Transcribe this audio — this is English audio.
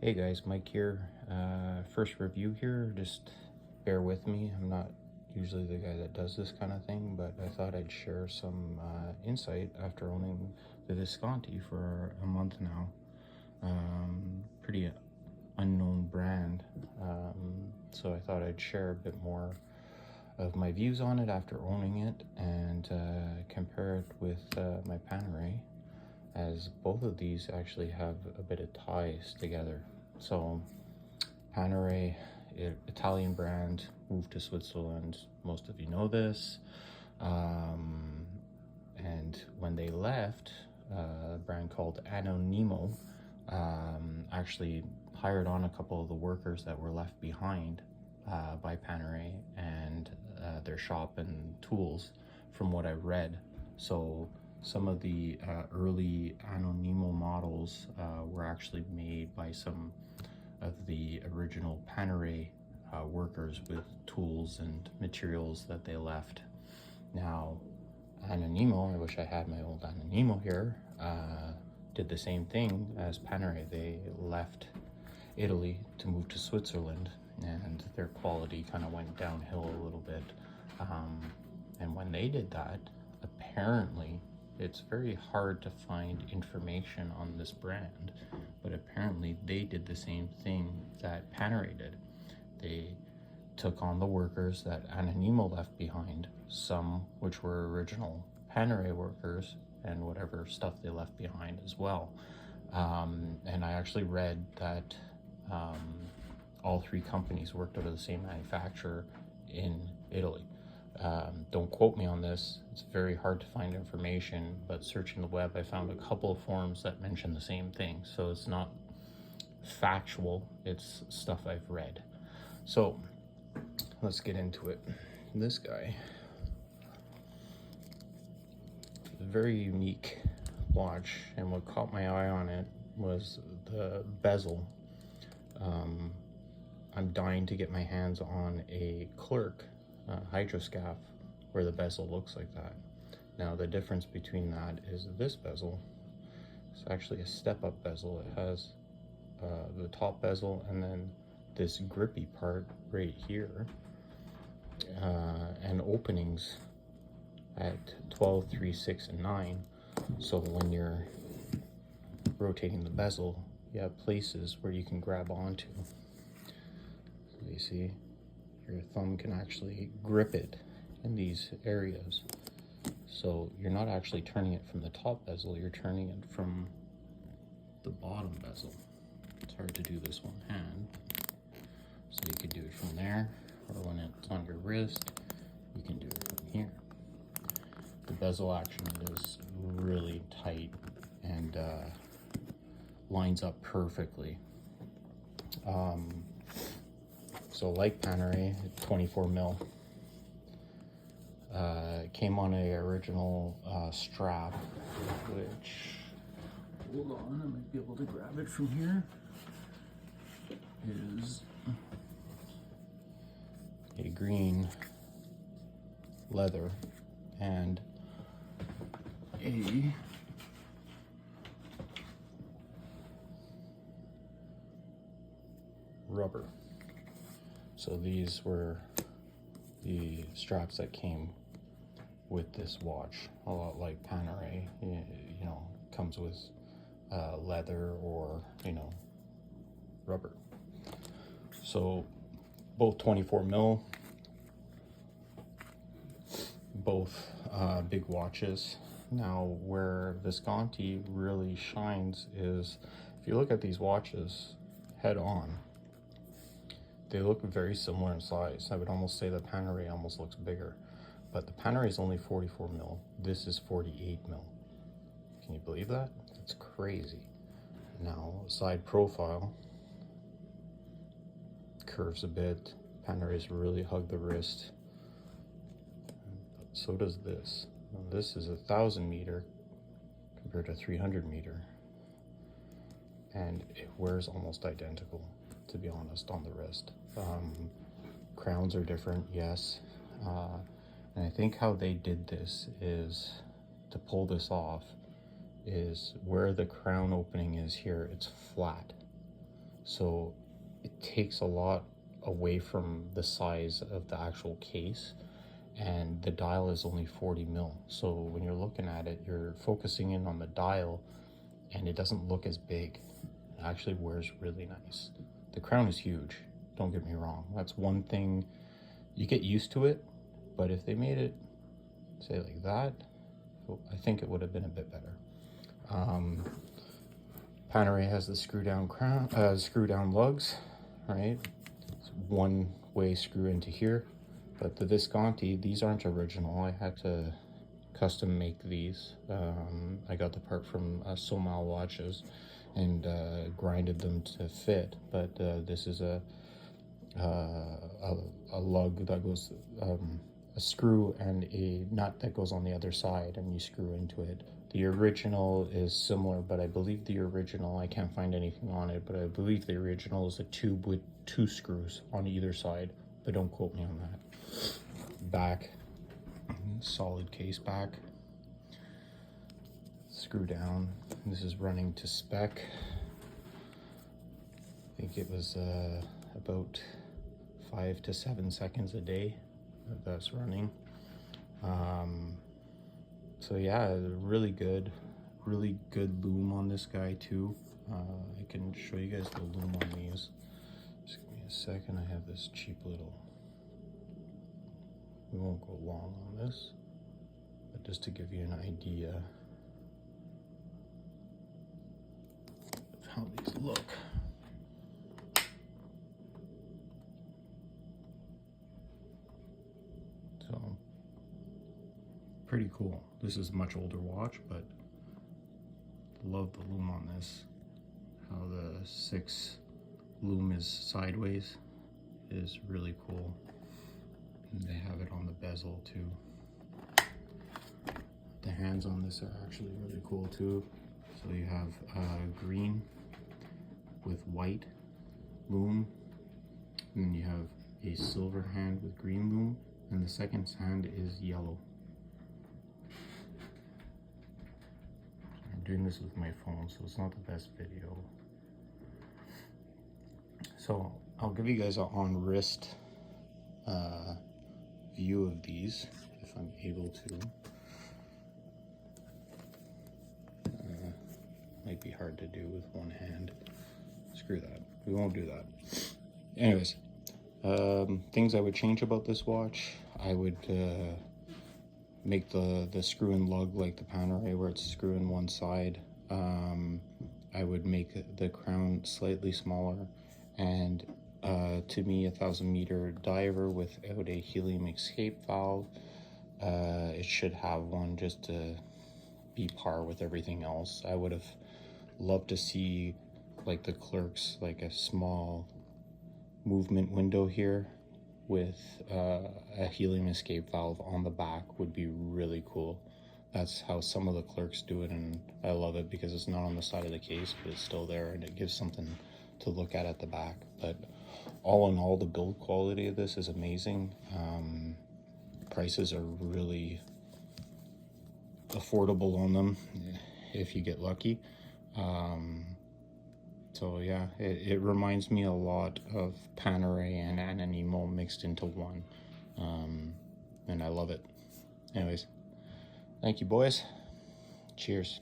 Hey guys, Mike here. First review here, just bear with me. I'm not usually the guy that does this kind of thing, but I thought I'd share some insight after owning the Visconti for a month now. Pretty unknown brand, so I thought I'd share a bit more of my views on it after owning it and compare it with my panerai, as both of these actually have a bit of ties together. So panerai, Italian brand, moved to Switzerland. Most of you know this. And when they left, a brand called Anonimo actually hired on a couple of the workers that were left behind by panerai and their shop and tools, from what I read. So some of the early Anonimo models were actually made by some of the original panerai workers with tools and materials that they left. Now, Anonimo, I wish I had my old Anonimo here, did the same thing as panerai. They left Italy to move to Switzerland, and their quality kind of went downhill a little bit. And when they did that, apparently, it's very hard to find information on this brand, but apparently they did the same thing that panerai did. They took on the workers that Anonimo left behind, some which were original panerai workers and whatever stuff they left behind as well. And I actually read that all three companies worked out of the same manufacturer in Italy. Don't quote me on this, it's very hard to find information, but searching the web I found a couple of forums that mention the same thing. So it's not factual, it's stuff I've read. So let's get into it. This guy, a very unique watch, and what caught my eye on it was the bezel. I'm dying to get my hands on a clerk hydroscaff where the bezel looks like that. Now the difference between that is this bezel. It's actually a step-up bezel. It has the top bezel and then this grippy part right here, and openings at 12, 3, 6, and 9. So when you're rotating the bezel, you have places where you can grab onto. So you see, your thumb can actually grip it in these areas. So you're not actually turning it from the top bezel, you're turning it from the bottom bezel. It's hard to do this one hand. So you can do it from there, or when it's on your wrist, you can do it from here. The bezel action is really tight and lines up perfectly. So like panerai, 24 mil. Came on a original strap, which, hold on, I might be able to grab it from here, is a green leather and a rubber. So these were the straps that came with this watch, a lot like panerai, you know, comes with leather or, you know, rubber. So both 24 mil, both big watches. Now where Visconti really shines is, if you look at these watches head on, they look very similar in size. I would almost say the panerai almost looks bigger, but the panerai is only 44 mil. This is 48 mil. Can you believe that? That's crazy. Now, side profile curves a bit. Panerai's really hug the wrist. So does this. Now, this is 1,000 meter compared to 300 meter, and it wears almost identical, to be honest, on the wrist. Crowns are different, yes, and I think how they did this is, to pull this off, is where the crown opening is here, it's flat. so it takes a lot away from the size of the actual case, and the dial is only 40 mil. So when you're looking at it, you're focusing in on the dial and it doesn't look as big. It actually wears really nice. The crown is huge, don't get me wrong. That's one thing, you get used to it, but if they made it, say like that, I think it would have been a bit better. Panerai has the screw down lugs, right? It's one way screw into here, but the Visconti, these aren't original. I had to custom make these. I got the part from Somal watches and grinded them to fit, but this is a lug that goes, a screw and a nut that goes on the other side, and you screw into it. The original is similar, but I believe the original, I can't find anything on it, but I believe the original is a tube with 2 screws on either side, but don't quote me on that. Back, solid case back. Screw down. This is running to spec. I think it was about 5 to 7 seconds a day that's running. So yeah, really good loom on this guy too. I can show you guys the loom on these. Just give me a second. I have this cheap little, we won't go long on this, but just to give you an idea of how these look. So pretty cool. This is a much older watch, but love the loom on this. How the 6 loom is sideways is really cool. And they have it on the bezel too. The hands on this are actually really cool too. So you have green with white loom, and then you have a silver hand with green loom, and the second hand is yellow. I'm doing this with my phone, so it's not the best video. So I'll give you guys an on wrist view of these if I'm able to. Might be hard to do with one hand. Screw that, we won't do that. Anyways, things I would change about this watch: I would make the screw and lug like the Panerai, where it's screw in one side. I would make the crown slightly smaller, and to me, a 1,000-meter diver without a helium escape valve. It should have one just to be par with everything else. I would have loved to see, like the clerks, like a small movement window here with a helium escape valve on the back would be really cool. That's how some of the clerks do it, and I love it because it's not on the side of the case, but it's still there, and it gives something to look at the back. But all in all, the build quality of this is amazing. Prices are really affordable on them if you get lucky. So yeah, it reminds me a lot of Panerai and Anonimo mixed into one, and I love it. Anyways, thank you, boys. Cheers.